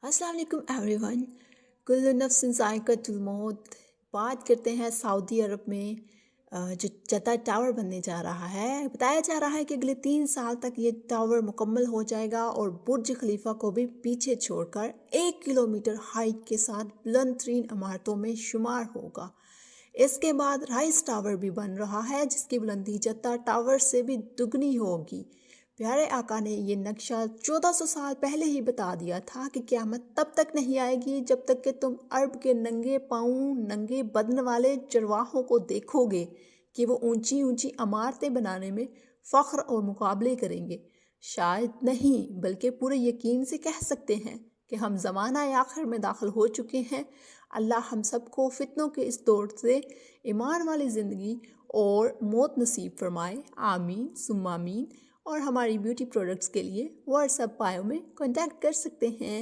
अस्सलाम वालेकुम एवरीवन। कुल्लु नफ्सिन ज़ाइक़तुल मौत। बात करते हैं सऊदी अरब में जो जद्दा टावर बनने जा रहा है। बताया जा रहा है कि अगले 3 साल तक ये टावर मुकम्मल हो जाएगा और बुर्ज खलीफा को भी पीछे छोड़कर 1 किलोमीटर हाइट के साथ बुलंद तरीन इमारतों में शुमार होगा। इसके बाद राइस टावर भी बन रहा है जिसकी बुलंदी जद्दा टावर से भी दुगनी होगी। प्यारे आका ने ये नक्शा 1400 साल पहले ही बता दिया था कि क़यामत तब तक नहीं आएगी जब तक कि तुम अरब के नंगे पाँव नंगे बदन वाले चरवाहों को देखोगे कि वो ऊंची ऊंची इमारतें बनाने में फ़ख्र और मुकाबले करेंगे। शायद नहीं बल्कि पूरे यकीन से कह सकते हैं कि हम ज़माना आखिर में दाखिल हो चुके हैं। अल्लाह हम सबको फितनों के इस दौर से ईमान वाली ज़िंदगी और मौत नसीब फरमाए। आमीन सुम्मा आमीन। और हमारी ब्यूटी प्रोडक्ट्स के लिए व्हाट्सएप बायो में कांटेक्ट कर सकते हैं।